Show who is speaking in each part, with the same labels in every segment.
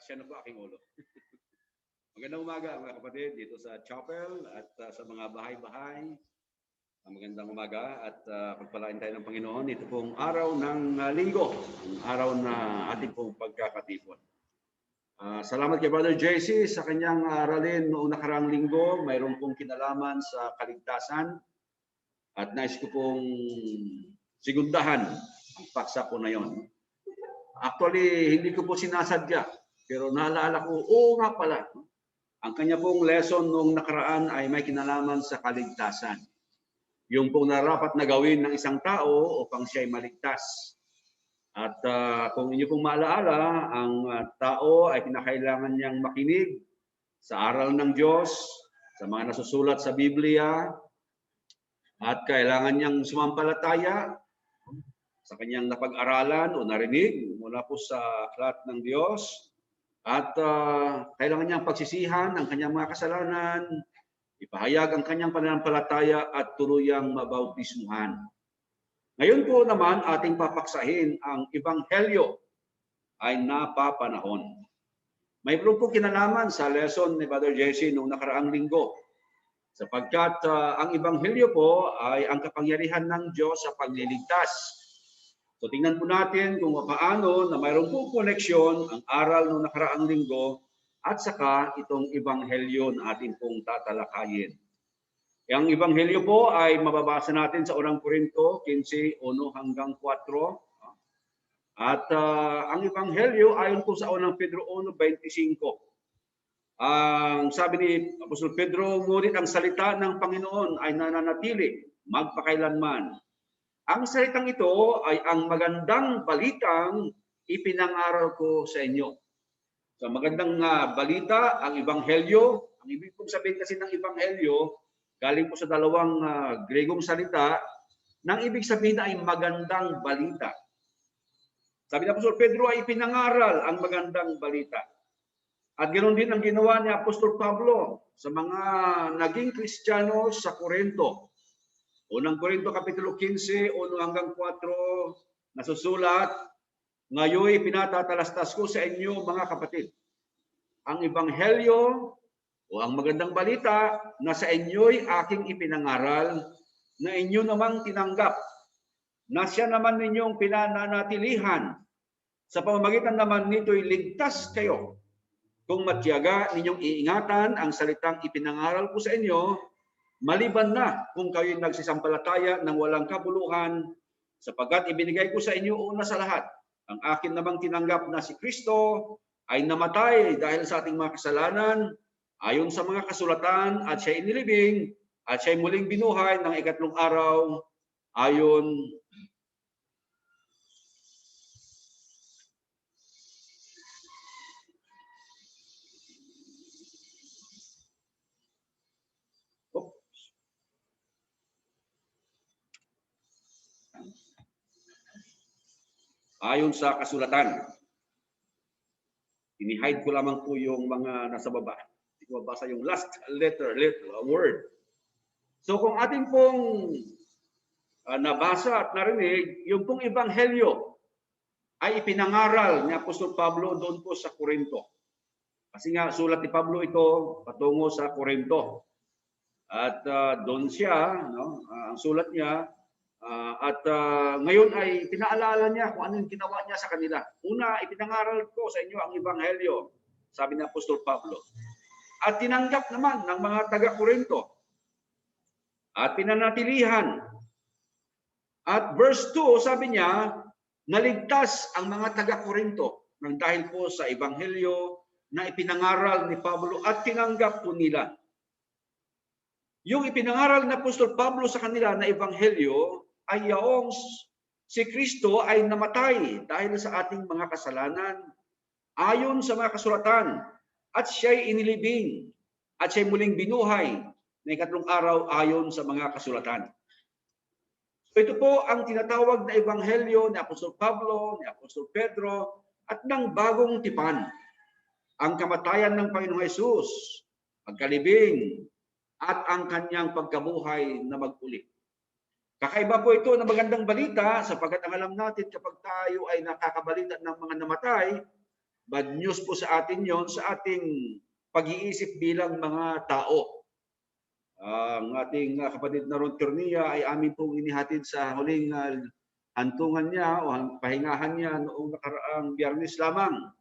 Speaker 1: Siya na po aking ulo. Magandang umaga mga kapatid dito sa chapel at sa mga bahay-bahay. Magandang umaga at pagpalain tayo ng Panginoon. Ito pong araw ng linggo, ang araw na ating pong pagkakatipon. Salamat kay Brother JC sa kanyang aralin noong nakaraang linggo. Mayroon pong kinalaman sa kaligtasan at nais ko pong sigundahan ang paksa po na yon. Actually, hindi ko po sinasadya. Pero naalala ko, oo nga pala, ang kanya pong lesson nung nakaraan ay may kinalaman sa kaligtasan. Yung pong narapat na gawin ng isang tao upang siya ay maligtas. At kung inyo pong maalaala, ang tao ay kinakailangan niyang makinig sa aral ng Diyos, sa mga nasusulat sa Biblia, at kailangan niyang sumampalataya sa kanyang napag-aralan o narinig mula po sa aklat ng Diyos. At kailangan niyang pagsisihan ang kanyang mga kasalanan, ipahayag ang kanyang pananampalataya at tuluyang mabautismuhan. Ngayon po naman ating papaksahin ang Ebanghelyo ay napapanahon. Mayroon po kinalaman sa lesson ni Brother Jesse noong nakaraang linggo. Sapagkat ang Ebanghelyo po ay ang kapangyarihan ng Diyos sa pagliligtas. So tingnan po natin kung paano na mayroon po koneksyon ang aral ng nakaraang linggo at saka itong Ebanghelyo na ating pong tatalakayin. Ang Ebanghelyo po ay mababasa natin sa unang Korinto 15:1 hanggang 4. At ang Ebanghelyo ayon po sa unang Pedro 1:25. Ang sabi ni Apostol Pedro, ngunit ang salita ng Panginoon ay nananatili magpakailanman. Ang salitang ito ay ang magandang balitang ipinangaral ko sa inyo. So magandang balita, ang Ebanghelyo. Ang ibig kong sabihin kasi ng Ebanghelyo, galing po sa dalawang Gregong salita, nang ibig sabihin ay magandang balita. Sabi ni Apostol Pedro ay ipinangaral ang magandang balita. At ganoon din ang ginawa ni Apostol Pablo sa mga naging Kristiyano sa Korinto. Unang Korinto Kapitulo 15, 1 hanggang 4, nasusulat, ngayon pinatatalastas ko sa inyo mga kapatid, ang Ebanghelyo o ang magandang balita na sa inyo'y aking ipinangaral, na inyo namang tinanggap, na siya naman ninyong pinananatilihan, sa pamamagitan naman nito'y ligtas kayo, kung matyaga ninyong iingatan ang salitang ipinangaral ko sa inyo, maliban na kung kayo'y nagsisampalataya ng walang kabuluhan, sapagkat ibinigay ko sa inyo una sa lahat, ang akin namang tinanggap na si Kristo ay namatay dahil sa ating mga kasalanan, ayon sa mga kasulatan, at siya'y inilibing, at siya'y muling binuhay ng ikatlong araw, ayon sa kasulatan. Ini-hide ko lamang po yung mga nasa baba. Hindi ko mabasa yung last word. So kung ating pong nabasa at narinig, yung pong Ebanghelyo ay ipinangaral ni Apostol Pablo doon po sa Korinto. Kasi nga sulat ni Pablo ito patungo sa Korinto. At doon siya, ang sulat niya, ngayon ay pinaalala niya kung anong ginawa niya sa kanila. Una, ipinangaral ko sa inyo ang Ebanghelyo, sabi ni Apostol Pablo. At tinanggap naman ng mga taga-Korinto. At pinanatilihan. At verse 2, sabi niya, naligtas ang mga taga-Korinto nang dahil po sa Ebanghelyo na ipinangaral ni Pablo at tinanggap po nila. Yung ipinangaral ni Apostol Pablo sa kanila na Ebanghelyo ay yaong si Kristo ay namatay dahil sa ating mga kasalanan ayon sa mga kasulatan, at siya'y inilibing, at siya'y muling binuhay na ikatlong araw ayon sa mga kasulatan. So ito po ang tinatawag na Ebanghelyo ni Apostol Pablo, ni Apostol Pedro, at ng bagong tipan. Ang kamatayan ng Panginoong Hesus, pagkalibing, at ang kanyang pagkabuhay na mag-uli. Kakaiba po ito ng magandang balita sapagkat ang alam natin kapag tayo ay nakakabalita ng mga namatay, Bad news po sa atin yon sa ating pag-iisip bilang mga tao. Ang ating kapatid na Ron Tornilla ay amin pong inihatid sa huling hantungan niya o pahingahan niya noong nakaraang Biyernes lamang.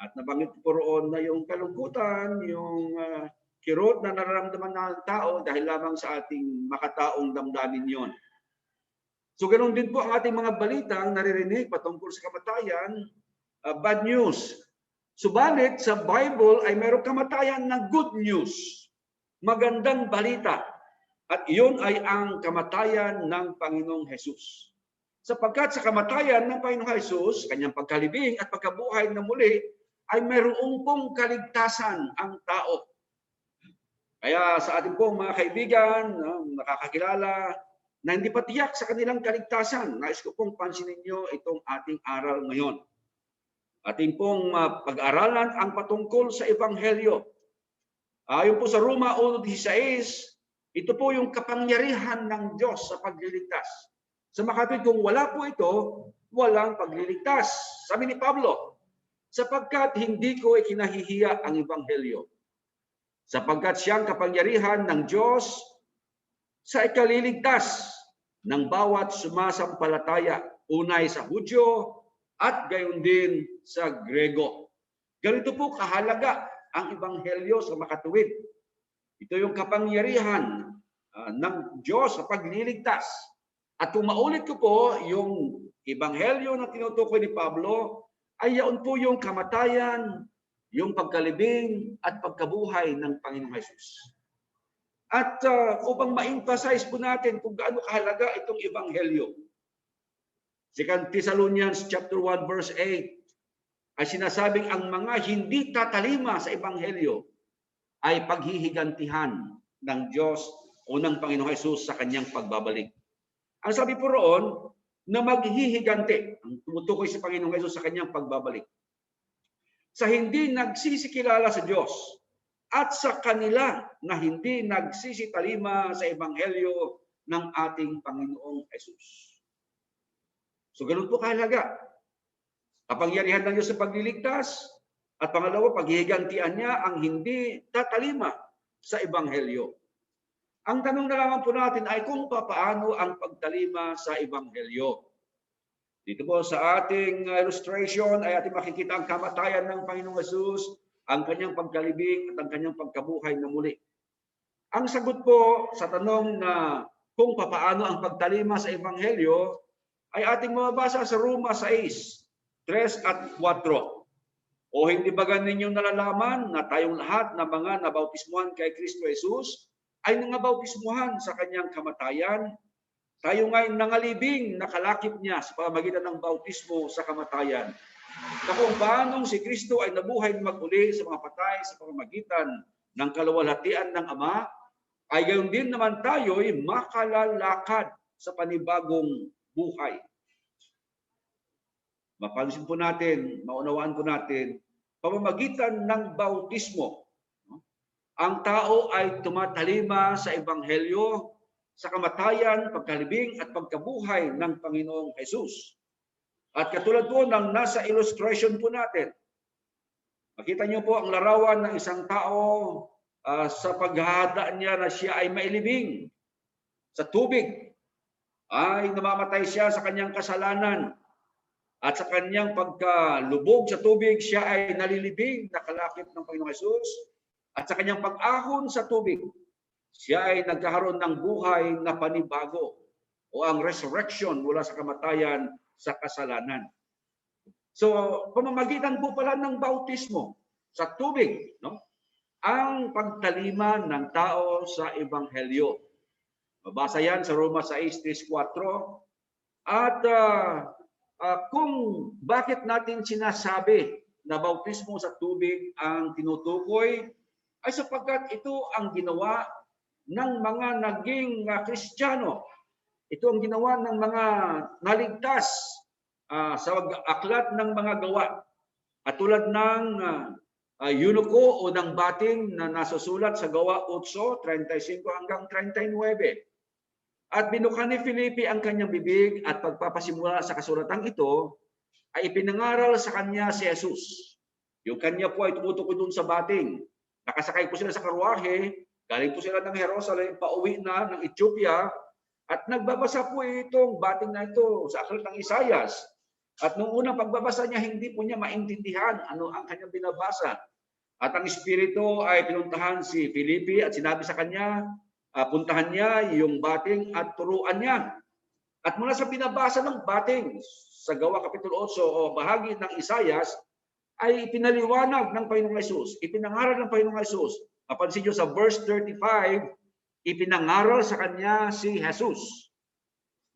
Speaker 1: At nabanggit po roon na yung kalungkutan, yung kirot na nararamdaman ng tao dahil lamang sa ating makataong damdamin yon. So ganoon din po ang ating mga balitang naririnig patungkol sa kamatayan, bad news. Subalit sa Bible ay mayroong kamatayan na good news. Magandang balita. At iyon ay ang kamatayan ng Panginoong Hesus. Sapagkat sa kamatayan ng Panginoong Hesus, kanyang pagkalibing at pagkabuhay na muli, ay mayroong pong kaligtasan ang tao. Kaya sa ating pong mga kaibigan, nakakakilala, na hindi pa tiyak sa kanilang kaligtasan, nais ko pong pansinin niyo itong ating aral ngayon. Ating pong pag-aralan ang patungkol sa Ebanghelyo. Ayon po sa Roma 1:16, ito po yung kapangyarihan ng Diyos sa pagliligtas. Sa makatwid, kung wala po ito, walang pagliligtas. Sabi ni Pablo, sapagkat hindi ko ikinahihiya ang Ebanghelyo. Sapagkat siyang kapangyarihan ng Diyos sa ikaliligtas ng bawat sumasampalataya, unay sa Hudyo at gayon din sa Grego. Ganito po kahalaga ang Ebanghelyo sa makatuwid. Ito yung kapangyarihan ng Diyos sa pagliligtas. At kung maulit ko po, yung Ebanghelyo na tinutukoy ni Pablo, ay yaon po yung kamatayan, yung pagkalibing at pagkabuhay ng Panginoong Hesus. At upang ma-emphasize po natin kung gaano kahalaga itong Ebanghelyo, 2 Thessalonians chapter 1 verse 8, ay sinasabing ang mga hindi tatalima sa Ebanghelyo ay paghihigantihan ng Diyos o ng Panginoong Hesus sa kanyang pagbabalik. Ang sabi po roon, na maghihiganti, ang tumutukoy sa Panginoong Hesus sa kanyang pagbabalik, sa hindi nagsisikilala sa Diyos at sa kanila na hindi nagsisitalima sa Ebanghelyo ng ating Panginoong Hesus. So ganun po kahalaga. Kapangyarihan ng Diyos sa pagliligtas, at pangalawa, paghihigantian niya ang hindi tatalima sa Ebanghelyo. Ang tanong na lamang po natin ay kung paano ang pagtalima sa Ebanghelyo. Dito po sa ating illustration ay ating makikita ang kamatayan ng Panginoong Hesus, ang kanyang pagkalibing at ang kanyang pagkabuhay na muli. Ang sagot po sa tanong na kung paano ang pagtalima sa Ebanghelyo ay ating mababasa sa Roma 6:3 at 4. O hindi ba ninyong nalalaman na tayong lahat na mga nabautismuhan kay Kristo Jesus ay nangabautismuhan sa kanyang kamatayan? Tayo nga'y nangalibing nakalakip niya sa pamamagitan ng bautismo sa kamatayan. Na kung paanong si Kristo ay nabuhay maguli sa mga patay sa pamamagitan ng kaluwalhatian ng Ama, ay gayon din naman tayo'y makalalakad sa panibagong buhay. Mapansin po natin, maunawaan po natin, pamamagitan ng bautismo, ang tao ay tumatalima sa Ebanghelyo, sa kamatayan, pagkalibing at pagkabuhay ng Panginoong Hesus. At katulad po ng nasa illustration po natin, makita niyo po ang larawan ng isang tao sa paghahanda niya na siya ay mailibing sa tubig. Ay namamatay siya sa kanyang kasalanan. At sa kanyang pagkalubog sa tubig, siya ay nalilibing, nakalakip ng Panginoong Hesus. At sa kanyang pag-ahon sa tubig, siya ay nagkaroon ng buhay na panibago o ang resurrection mula sa kamatayan sa kasalanan. So, pamamagitan po pala ng bautismo sa tubig, no? Ang pagtalima ng tao sa Ebanghelyo. Mabasa yan sa Roma 6:3-4. At kung bakit natin sinasabi na bautismo sa tubig ang tinutukoy, ay sapagkat ito ang ginawa ng mga naging Kristiyano. Ito ang ginawa ng mga naligtas sa aklat ng mga gawa. At tulad ng eunuko o ng bating na nasusulat sa Gawa 8:35-39. At binuka ni Filipe ang kanyang bibig at pagpapasimula sa kasulatang ito, ay ipinangaral sa kanya si Jesus. Yung kanya po ay tumutukoy doon sa bating. Nakasakay po sila sa karwahe, galing po sila ng Jerusalem, pauwi na ng Ethiopia, at nagbabasa po itong bating na ito sa aklat ng Isaias. At nung unang pagbabasa niya, hindi po niya maintindihan ano ang kanyang binabasa. At ang Espiritu ay pinuntahan si Felipe at sinabi sa kanya, puntahan niya yung bating at turuan niya. At mula sa binabasa ng bating sa Gawa Kapitulo 8 o bahagi ng Isaias, ay ipinaliwanag ng Panginoong Hesus, ipinangaral ng Panginoong Hesus. Napansin nyo sa verse 35, ipinangaral sa kanya si Jesus.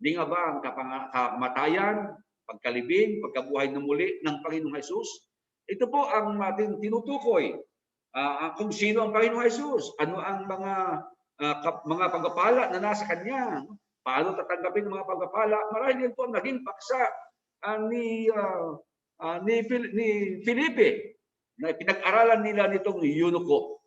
Speaker 1: Di nga ba ang kamatayan, pagkalibing, pagkabuhay na muli ng Panginoong Hesus? Ito po ang ating tinutukoy. Kung sino ang Panginoong Hesus, ano ang mga pagpapala na nasa kanya, paano tatanggapin ang mga pagpapala. Marahil yan po naging paksa ni Felipe na pinag-aralan nila nitong eunuko.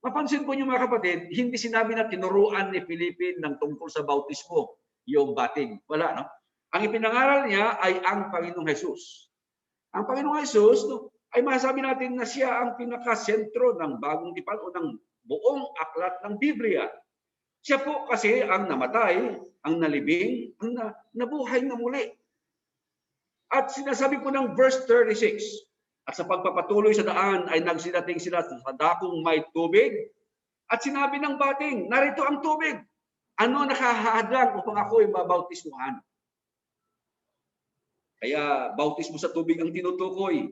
Speaker 1: Mapansin po niyo mga kapatid, hindi sinabi na tinuruan ni Felipe ng tungkol sa bautismo, yung bating. Wala, no? Ang ipinangaral niya ay ang Panginoong Hesus. Ang Panginoong Hesus, no, ay masasabi natin na siya ang pinakasentro ng bagong tipan o ng buong aklat ng Biblia. Siya po kasi ang namatay, ang nalibing, ang nabuhay na muli. At sinasabi po ng verse 36, at sa pagpapatuloy sa daan ay nagsidating sila sa dakong may tubig. At sinabi ng bating, narito ang tubig. Ano nakahadlang upang ako ay mabautismuhan? Kaya bautismo sa tubig ang tinutukoy.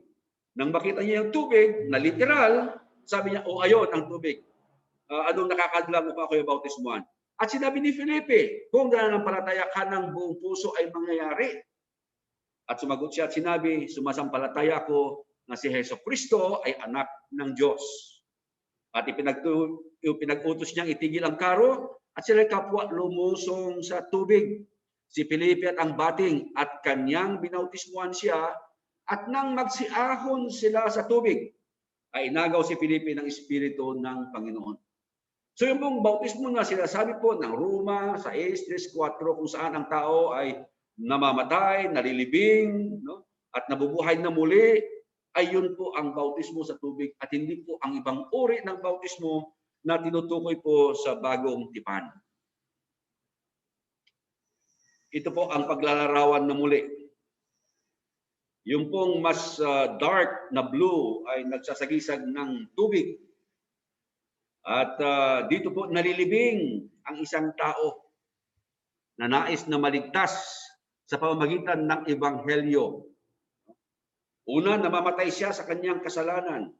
Speaker 1: Nang makita niya yung tubig na literal, sabi niya, ayun ang tubig. Anong nakakadlang upang ako ay bautismuhan? At sinabi ni Felipe, kung nananampalataya ka ng buong puso ay mangyayari. At sumagot siya at sinabi, sumasampalataya ako na si Jesucristo ay anak ng Diyos. At ipinag-utos niyang itigil ang karo at sila kapwa lumusong sa tubig. Si Felipe at ang bating at kanyang binautismuhan siya at nang magsiahon sila sa tubig ay inagaw si Felipe ng Espiritu ng Panginoon. So yung pong bautismo na sinasabi po ng Roma 6:3-4 kung saan ang tao ay namamatay, nalilibing, no? At nabubuhay na muli, ay yun po ang bautismo sa tubig at hindi po ang ibang uri ng bautismo na tinutukoy po sa bagong tipan. Ito po ang paglalarawan na muli. Yung pong mas dark na blue ay nagsasagisag ng tubig. At dito po nalilibing ang isang tao na nais na maligtas sa pamamagitan ng Ebanghelyo. Una, namamatay siya sa kanyang kasalanan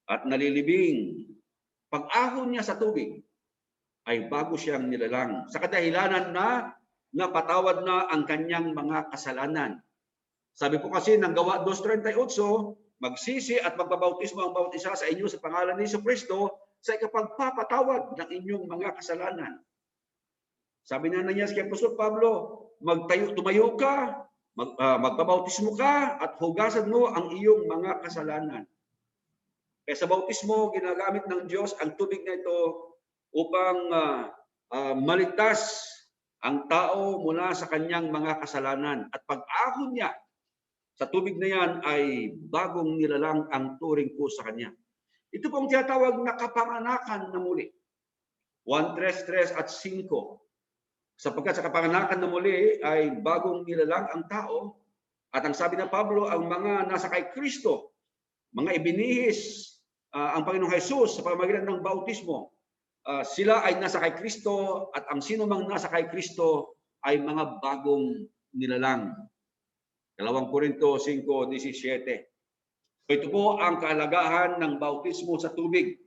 Speaker 1: at nalilibing. Pag-ahon niya sa tubig ay bago siyang nilalang sa kadahilanan na napatawad na ang kanyang mga kasalanan. Sabi po kasi ng Gawa 2:38, magsisi at magbabautismo ang bawat isa sa inyo sa pangalan ni Jesucristo sa ikapagpapatawad ng inyong mga kasalanan. Sabi na niya kay Apostol Pablo, tumayo ka, magpabautismo ka at hugasan mo ang iyong mga kasalanan. Kaya sa bautismo, ginagamit ng Diyos ang tubig na ito upang maligtas ang tao mula sa kanyang mga kasalanan. At pag-ahon niya sa tubig na yan ay bagong nilalang ang turing po sa kanya. Ito pong tinatawag na kapanganakan na muli. 1:3 at 5. Sapagkat sa kapanganakan na muli ay bagong nilalang ang tao. At ang sabi ng Pablo, ang mga nasa kay Kristo, mga ibinihis ang Panginoong Hesus sa pamamagitan ng bautismo, sila ay nasa kay Kristo at ang sino mang nasa kay Kristo ay mga bagong nilalang. 2 Korinto 5:17. Ito po ang kahalagahan ng bautismo sa tubig.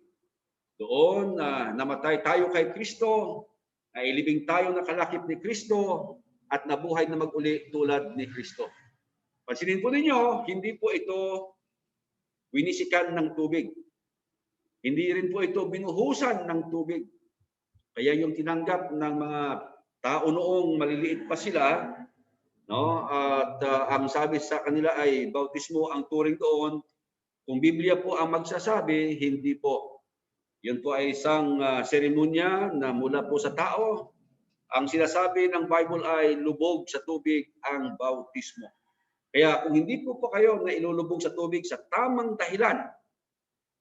Speaker 1: Doon namatay tayo kay Kristo, nailibing tayo na kalakip ni Kristo at nabuhay na mag-uli tulad ni Kristo. Pansinin po ninyo, hindi po ito winisikan ng tubig. Hindi rin po ito binuhusan ng tubig. Kaya yung tinanggap ng mga tao noong maliliit pa sila, no? At ang sabi sa kanila ay bautismo ang turing doon. Kung Biblia po ang magsasabi, hindi po. Yun po ay isang seremonya na mula po sa tao. Ang sinasabi ng Bible ay lubog sa tubig ang bautismo. Kaya kung hindi po kayo na ilulubog sa tubig sa tamang dahilan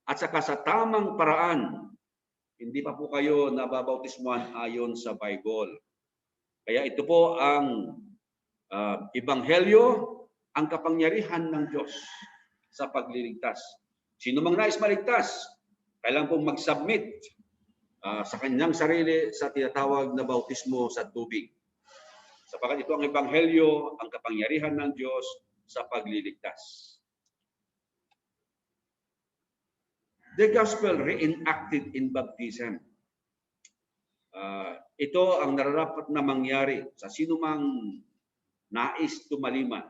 Speaker 1: at saka sa tamang paraan, hindi pa po kayo nababautismuhan ayon sa Bible. Kaya ito po ang ebanghelyo, ang kapangyarihan ng Diyos sa pagliligtas. Sino mang nais maligtas, kailangan pong mag-submit sa kanyang sarili sa tinatawag na bautismo sa tubig. Sapagkat ito ang ebanghelyo, ang kapangyarihan ng Diyos sa pagliligtas. The gospel reenacted in baptism. Ito ang nararapat na mangyari sa sino mang nais tumalima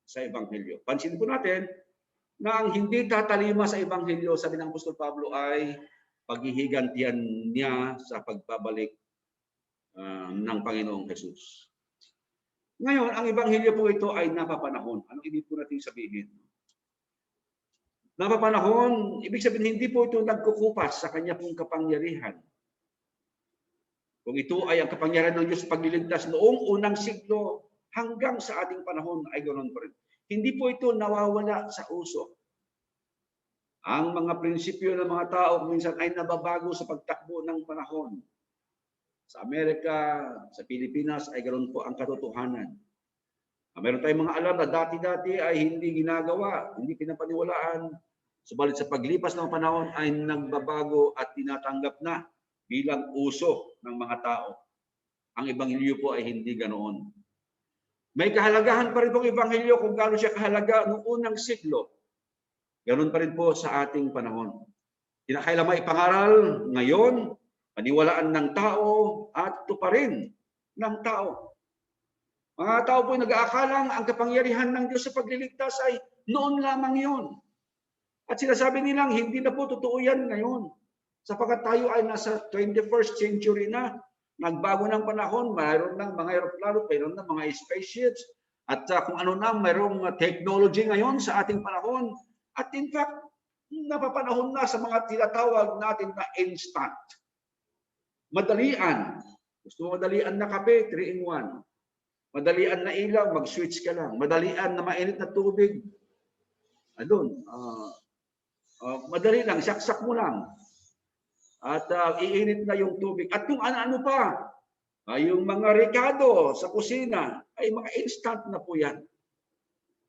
Speaker 1: sa ebanghelyo. Pansin po natin na ang hindi tatalima sa ebanghelyo, sabi ng Apostol Pablo, ay paghihigantihan niya sa pagbabalik ng Panginoong Jesus. Ngayon, ang ebanghelyo po ito ay napapanahon. Ano ibig po natin sabihin? Napapanahon, ibig sabihin hindi po ito nagkukupas sa kanya pong kapangyarihan. Kung ito ay ang kapangyarihan ng Diyos sa pagliligtas noong unang siglo hanggang sa ating panahon ay ganoon pa rin. Hindi po ito nawawala sa uso. Ang mga prinsipyo ng mga tao minsan ay nababago sa pagtakbo ng panahon. Sa Amerika, sa Pilipinas ay ganoon po ang katotohanan. Meron tayong mga alam na dati-dati ay hindi ginagawa, hindi pinapaniwalaan. Subalit sa paglipas ng panahon ay nagbabago at tinatanggap na bilang uso ng mga tao. Ang ebanghelyo po ay hindi ganoon. May kahalagahan pa rin pong ebanghelyo kung gaano siya kahalaga noong unang siglo. Ganoon pa rin po sa ating panahon. Kinakailangan ipangaral ngayon, paniwalaan ng tao at tuparin ng tao. Mga tao po nag-aakalang ang kapangyarihan ng Diyos sa pagliligtas ay noon lamang yun. At sinasabi nilang hindi na po totoo yan ngayon. Sapagkat tayo ay nasa 21st century na. Nagbago ng panahon, mayroon ng mga aeroplano, mayroon ng mga spaceships, at kung ano na, mayroong technology ngayon sa ating panahon. At in fact, napapanahon na sa mga tinatawag natin na instant. Madalian. Gusto mo madalian na kape, 3-in-1. Madalian na ilaw, mag-switch ka lang. Madalian na mainit na tubig. Madali lang, saksak mo lang. At iinit na yung tubig. At kung ano-ano pa, yung mga rekado sa kusina, ay mga instant na po yan.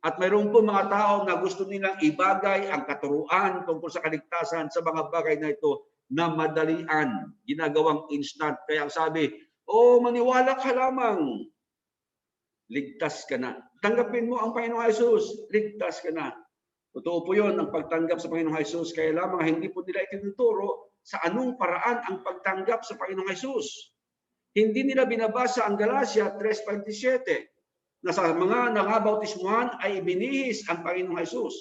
Speaker 1: At mayroon po mga tao na gusto nilang ibagay ang katuruan tungkol sa kaligtasan sa mga bagay na ito na madalian, ginagawang instant. Kaya ang sabi, maniwala ka lamang. Ligtas ka na. Tanggapin mo ang Panginoong Jesus, ligtas ka na. Totoo po yun, ang pagtanggap sa Panginoong Jesus. Kaya lamang hindi po nila itinuturo sa anong paraan ang pagtanggap sa Panginoong Jesus. Hindi nila binabasa ang Galatia 3:27 na sa mga nangabautismuhan ay ibinihis ang Panginoong Jesus.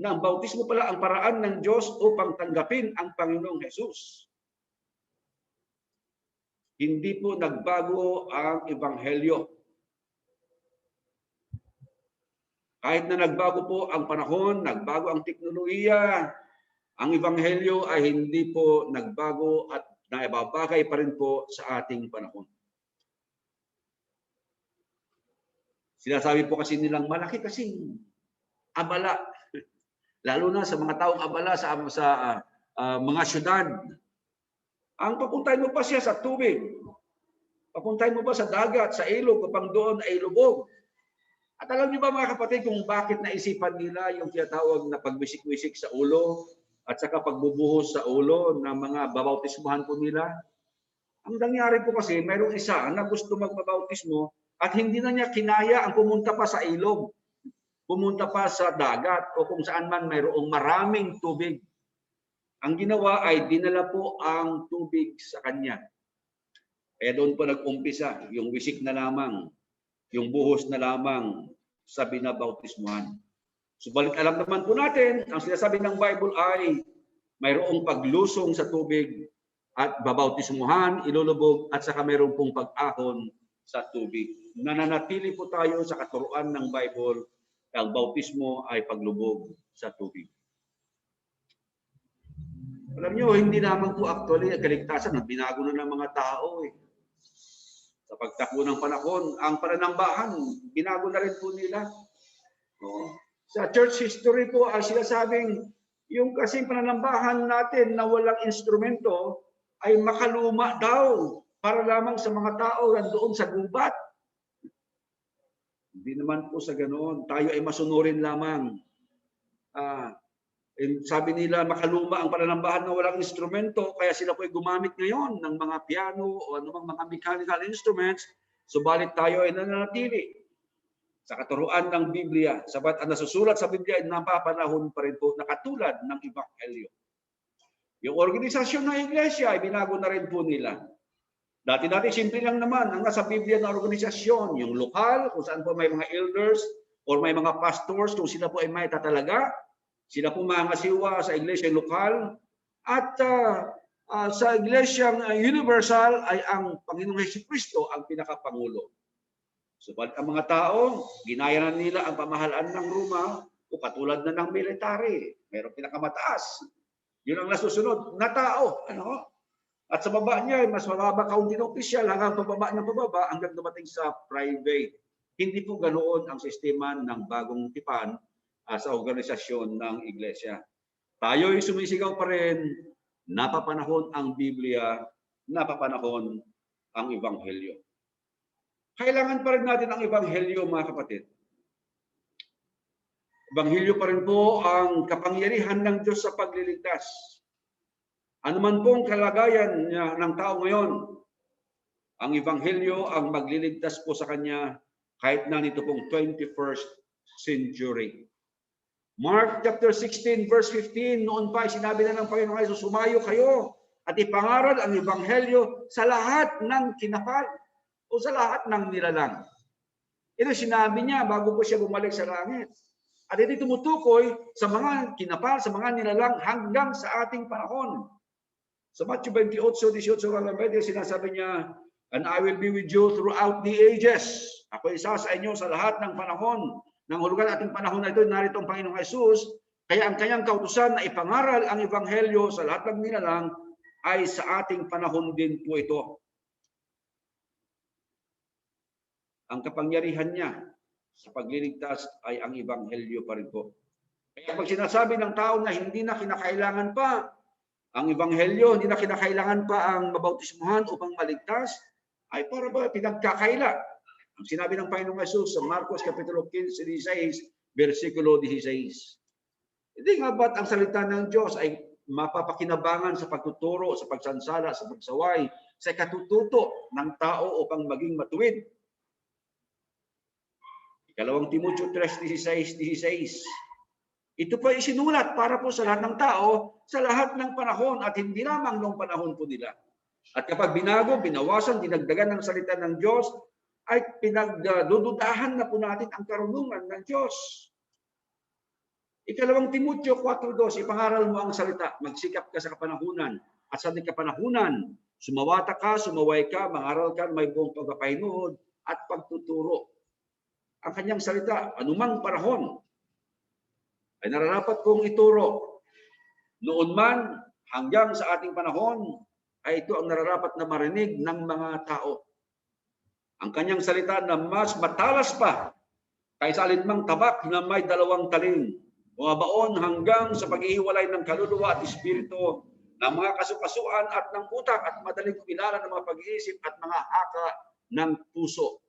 Speaker 1: Na ang bautismo pala ang paraan ng Diyos upang tanggapin ang Panginoong Jesus. Hindi po nagbago ang ebanghelyo. Kahit na nagbago po ang panahon, nagbago ang teknolohiya, ang ebanghelyo ay hindi po nagbago at naibabagay pa rin po sa ating panahon. Sinasabi po kasi nilang malaki kasing abala, lalo na sa mga taong abala sa mga syudad. Ang papuntahin mo pa siya sa tubig, papuntahin mo pa sa dagat, sa ilog, kapag doon ay lubog. At alam niyo ba mga kapatid kung bakit naisipan nila yung tinatawag na pagwisik-wisik sa ulo at saka pagbubuhos sa ulo ng mga babautismuhan po nila? Ang nangyari po kasi mayroong isa na gusto magpabautismo at hindi na niya kinaya ang pumunta pa sa ilog, pumunta pa sa dagat o kung saan man mayroong maraming tubig. Ang ginawa ay dinala po ang tubig sa kanya. Kaya doon po nag-umpisa yung wisik na lamang, yung buhos na lamang sa binabautismuhan. Subalit alam naman po natin, ang sinasabi ng Bible ay mayroong paglusong sa tubig at babautismuhan, ilulubog, at saka mayroong pong pag-ahon sa tubig. Nananatili po tayo sa katuruan ng Bible, ang bautismo ay paglubog sa tubig. Alam nyo, hindi naman po actually kaligtasan, binago na ng mga tao Sa pagtakbo ng panahon, ang pananambahan, binago na rin po nila. No? Sa church history po, ay sinasabing yung kasing pananambahan natin na walang instrumento ay makaluma daw para lamang sa mga tao nandoon sa gubat. Hindi naman po sa ganoon. Tayo ay masunurin lamang. Sabi nila makaluma ang pananambahan na walang instrumento, kaya sila po ay gumamit ngayon ng mga piano o anumang mga mechanical instruments, subalit tayo ay nananatili sa katuruan ng Biblia. Sabat ang nasusulat sa Biblia ay napapanahon pa rin po na katulad ng Ebanghelyo. Yung organisasyon ng iglesia ay binago na rin po nila. Dati-dati simple lang naman ang nasa Biblia na organisasyon, yung lokal, kung saan po may mga elders or may mga pastors, kung sila po ay may tatalaga. Sila po mangasiwa sa iglesia lokal at sa iglesyang universal ay ang Panginoong Jesucristo ang pinakapangulo. Subalit ang mga tao, ginaya na nila ang pamahalaan ng Roma o katulad na ng military. Mayroong pinakamataas. Yun ang nasusunod na tao. Ano? At sa baba niya, mas mababa kaunti ng opisyal hanggang pababa ng pababa hanggang dumating sa private. Hindi po ganoon ang sistema ng bagong tipan sa organisasyon ng iglesia. Tayo ay sumisigaw pa rin, napapanahon ang Biblia, napapanahon ang Ebanghelyo. Kailangan pa rin natin ang Ebanghelyo, mga kapatid. Ebanghelyo pa rin po ang kapangyarihan ng Diyos sa pagliligtas. Ano man pong kalagayan ng tao ngayon, ang Ebanghelyo ang magliligtas po sa kanya kahit na nito pong 21st century. Mark chapter 16 verse 15, noon pa sinabi na ng Panginoon Jesus, sumayo kayo at ipangaral ang Ebanghelyo sa lahat ng kinapal o sa lahat ng nilalang. Ito sinabi niya bago po siya bumalik sa langit. At ito tumutukoy sa mga kinapal, sa mga nilalang hanggang sa ating panahon. Sa Matthew 28:18 sinasabi niya, and I will be with you throughout the ages. Ako isa sa inyo sa lahat ng panahon. Nang hulugan ating panahon na ito, narito ang Panginoong Jesus, kaya ang kanyang kautusan na ipangaral ang Ebanghelyo sa lahat ng nilalang ay sa ating panahon din po ito. Ang kapangyarihan niya sa pagliligtas ay ang Ebanghelyo pa rin po. Kaya pag sinasabi ng tao na hindi na kinakailangan pa ang Ebanghelyo, hindi na kinakailangan pa ang mabautismuhan upang maligtas, ay para ba pinagkakaila? Ang sinabi ng Panginoong Jesus sa Marcos Kapitulo 15:16, versikulo 16. Hindi nga ba't ang salita ng Diyos ay mapapakinabangan sa pagtuturo, sa pagsansala, sa pagsaway, sa katututo ng tao upang maging matuwid? Ikalawang Timoteo 3:16. Ito po ay isinulat para po sa lahat ng tao, sa lahat ng panahon at hindi lamang noong panahon po nila. At kapag binago, binawasan, dinagdagan ng salita ng Diyos, ay pinagdududahan na po natin ang karunungan ng Diyos. Ikalawang Timoteo 4:2, ipangaral mo ang salita, magsikap ka sa kapanahunan, at sa kapanahunan, sumawata ka, sumaway ka, mangaral ka, may buong pagpapahinuod at pagtuturo. Ang kanyang salita, anumang panahon, ay nararapat kong ituro. Noon man, hanggang sa ating panahon, ay ito ang nararapat na marinig ng mga tao. Ang kanyang salita na mas matalas pa kaysa alinmang tabak na may 2 taling, bumabaon hanggang sa paghihiwalay ng kaluluwa at espiritu, ng mga kasukasuan at ng utak at madaling kumilala ng mga pag-iisip at mga haka ng puso.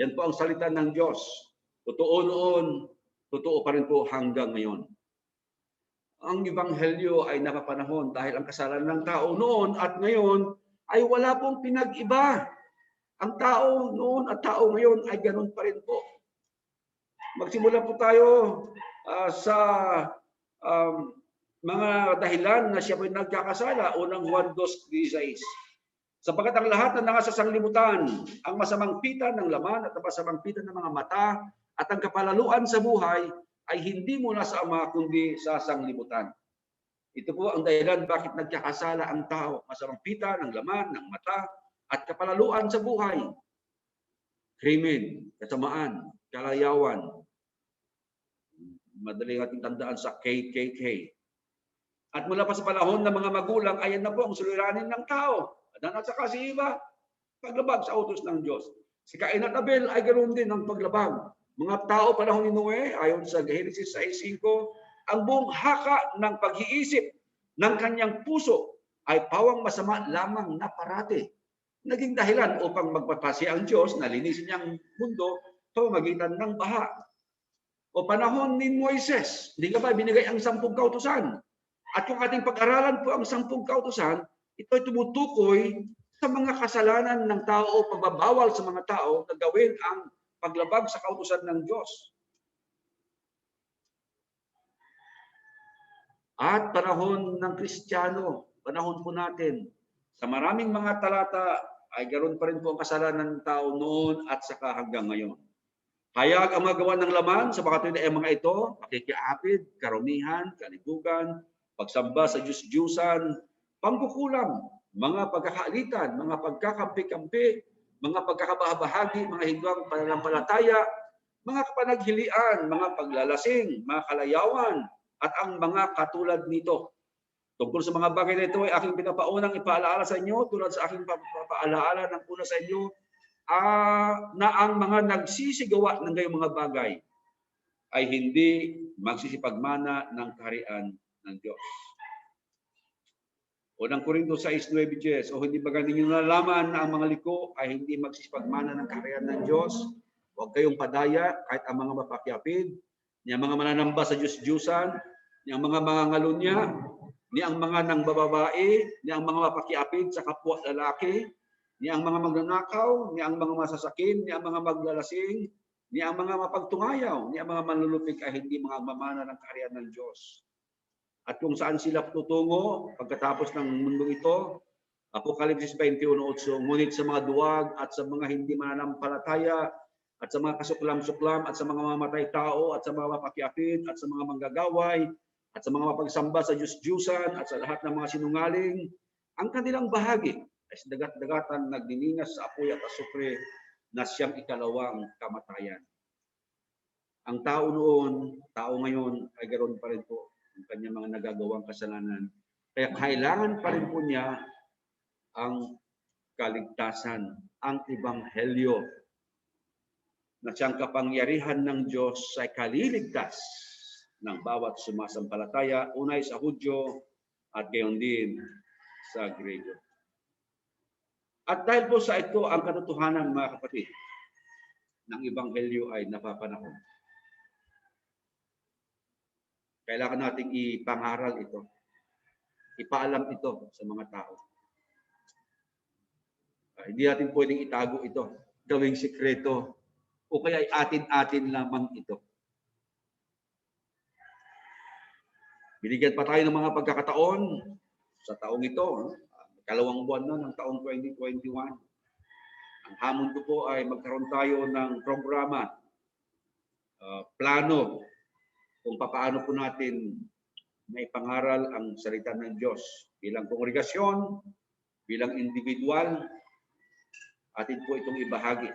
Speaker 1: Yan po ang salita ng Diyos. Totoo noon, totoo pa rin po hanggang ngayon. Ang Ebanghelyo ay napapanahon dahil ang kasalanan ng tao noon at ngayon ay wala pong pinag-iba. Ang tao noon at tao ngayon ay ganun pa rin po. Magsimula po tayo sa mga dahilan na siya po nagkakasala. Unang Juan 2:16. Sapagkat ang lahat na nasa sanglibutan, ang masamang pita ng laman at ang masamang pita ng mga mata at ang kapalaluan sa buhay ay hindi mula sa Ama kundi sa sanglibutan. Ito po ang dahilan bakit nagkakasala ang tao. Masamang pita ng laman, ng mata, at kapalaluan sa buhay. Krimen, kasamaan, kalayawan. Madaling ating tandaan sa KKK. At mula pa sa panahon ng mga magulang, ayan na po ang suliranin ng tao. At saka si Eva, paglabag sa utos ng Diyos. Si Cain at Abel ay ganoon din ang paglabag. Mga tao panahon ni Noe, ayon sa Genesis 6:5, ang buong haka ng pag-iisip ng kanyang puso ay pawang masama lamang na parati. Naging dahilan upang magpapasi ang Diyos na linisin niyang mundo sa pamamagitan ng baha. O panahon ni Moises, hindi ka ba binigay ang 10 kautusan? At kung ating pag-aralan po ang 10 kautusan, ito ay tumutukoy sa mga kasalanan ng tao o pagbabawal sa mga tao na gawin ang paglabag sa kautusan ng Diyos. At panahon ng Kristiyano, panahon po natin, sa maraming mga talata ay ganoon pa rin po ang kasalanan ng tao noon at saka hanggang ngayon. Hayag ang mga gawa ng laman sa mga mga ito, pakikiapid, karumihan, kalibugan, pagsamba sa Diyos-Diyusan, pangkukulam, mga pagkakaalitan, mga pagkakampi-kampi, mga pagkakabahagi, mga higwang pananampalataya, mga kapanaghilian, mga paglalasing, mga kalayawan, at ang mga katulad nito. Tungkol sa mga bagay na ito ay aking pinapaunang ipaalaala sa inyo, tulad sa aking papaalaala ng una sa inyo, na ang mga nagsisigawa ng gayong mga bagay ay hindi magsisipagmana ng kaharian ng Diyos. Unang Korinto 6:9-10, o hindi ba ninyo nalalaman na ang mga liko ay hindi magsisipagmana ng kaharian ng Diyos? Huwag kayong padaya kahit ang mga mapakyapid, ni ang mga mananamba sa Diyos-Diyusan, ni ang mga mangangalunya, ni ang mga nangbababae, ni ang mga mapakyapid sa kapwa lalaki, ni ang mga magnanakaw, ni ang mga masasakin, ni ang mga maglalasing, ni ang mga mapagtungayaw, ni ang mga manlulupig ay hindi mga mamana ng kaharian ng Diyos. At kung saan sila tutungo pagkatapos ng mundo ito, Apokalipsis 21:8, ngunit sa mga duwag at sa mga hindi mananampalataya at sa mga kasuklam-suklam at sa mga mamatay tao at sa mga mapakyapid at sa mga manggagaway at sa mga mapagsamba sa Diyos-Diyusan at sa lahat ng mga sinungaling, ang kanilang bahagi ay sa dagat-dagatan nagdiningas sa apoy at asupre na siyang ikalawang kamatayan. Ang tao noon, tao ngayon ay ganoon pa rin po ang kanyang mga nagagawang kasalanan. Kaya kailangan pa rin po niya ang kaligtasan, ang ebanghelyo na siyang kapangyarihan ng Diyos sa kaliligtas ng bawat sumasampalataya, unay sa Hudyo at gayon din sa Grego. At dahil po sa ito, ang katotohanan, mga kapatid, ng ebanghelyo ay napapanahon. Kailangan nating ipangaral ito. Ipaalam ito sa mga tao. Hindi natin pwedeng itago ito, gawing sikreto, o kaya ay atin-atin lamang ito. Binigyan pa tayo ng mga pagkakataon sa taong ito, kalawang buwan na ng taong 2021. Ang hamon ko po ay magkaroon tayo ng programa, plano, kung paano po natin may pangaral ang salita ng Diyos bilang kongregasyon, bilang individual, atin po itong ibahagi.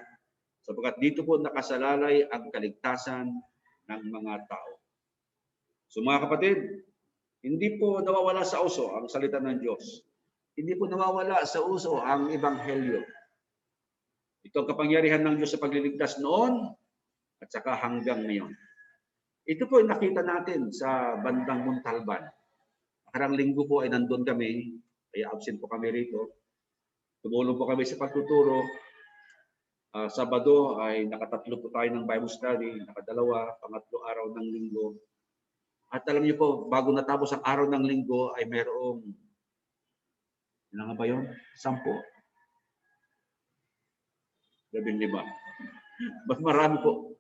Speaker 1: Sapagkat dito po nakasalalay ang kaligtasan ng mga tao. So mga kapatid, hindi po nawawala sa uso ang salita ng Diyos. Hindi po nawawala sa uso ang ebanghelyo. Ito ang kapangyarihan ng Diyos sa pagliligtas noon at saka hanggang ngayon. Ito po ay nakita natin sa bandang Montalban. Karang linggo po ay nandun kami, kaya absent po kami rito. Tumulong po kami sa pagtuturo. Sabado ay nakatatlo po tayo ng Bible study, nakadalawa, pangatlo araw ng linggo. At alam niyo po, bago natapos ang araw ng linggo ay mayroong, ilan nga ba yun? 10. 15. Mas marami po.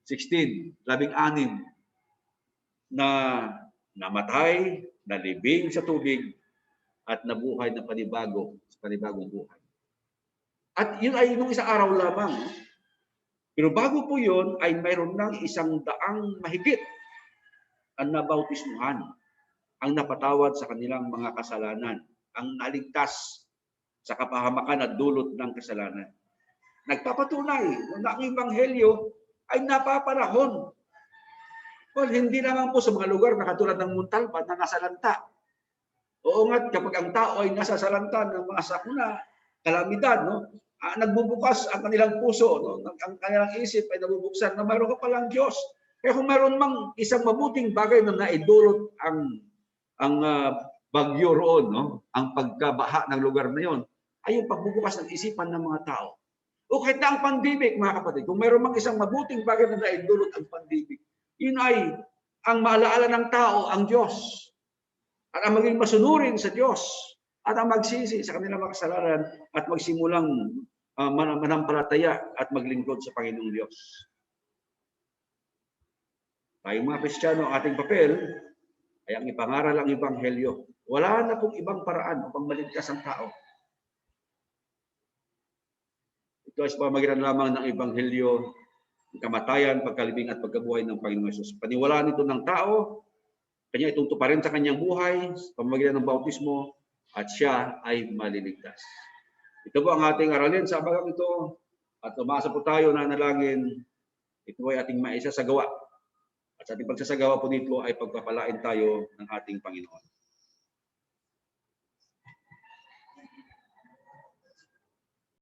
Speaker 1: 16, 16 na namatay, nalibing sa tubig, at nabuhay na panibago sa panibagong buhay. At yun ay nung isang araw lamang. Pero bago po yun, ay mayroon ng 100 mahigit ang nabautismuhan, ang napatawad sa kanilang mga kasalanan, ang naligtas sa kapahamakan at dulot ng kasalanan. Nagpapatunay na ang ebanghelyo ay napapanahon. Well, hindi naman po sa mga lugar na katulad ng Montalban na nasalanta. Oo nga, kapag ang tao ay nasa salanta ng mga sakuna, kalamidad, no? nagbubukas ang kanilang puso, no? Ang kanilang isip ay nabubuksan na mayroon ka palang Diyos. Kaya kung mayroon mang isang mabuting bagay na naidulot ang bagyo roon, no? Ang pagkabaha ng lugar na yon, ay yung pagbubukas ng isipan ng mga tao. O kahit na ang pandemig, mga kapatid, kung mayroon mang isang mabuting bagay na naidulot ang pandemig, yun ay ang maalaala ng tao, ang Diyos. At ang maging masunurin sa Diyos. At ang magsisi sa kanilang mga kasalanan at magsimulang manampalataya at maglingkod sa Panginoong Diyos. Tayong mga Kristiyano, ating papel ay ang ipangaral ang Ebanghelyo. Wala na pong ibang paraan upang maligtas ang tao. Ito ay pamagitan lamang ng Ebanghelyo, ng kamatayan, pagkalibing at pagkabuhay ng Panginoong Hesus. Paniwalaan ito ng tao, kanya itong tuparin sa kanyang buhay, pamagitan ng bautismo, at siya ay maliligtas. Ito po ang ating aralin sa bagang ito, at umasa po tayo na nalangin, ito ay ating maisasagawa. At sa ating pagsasagawa po dito ay pagpapalain tayo ng ating Panginoon.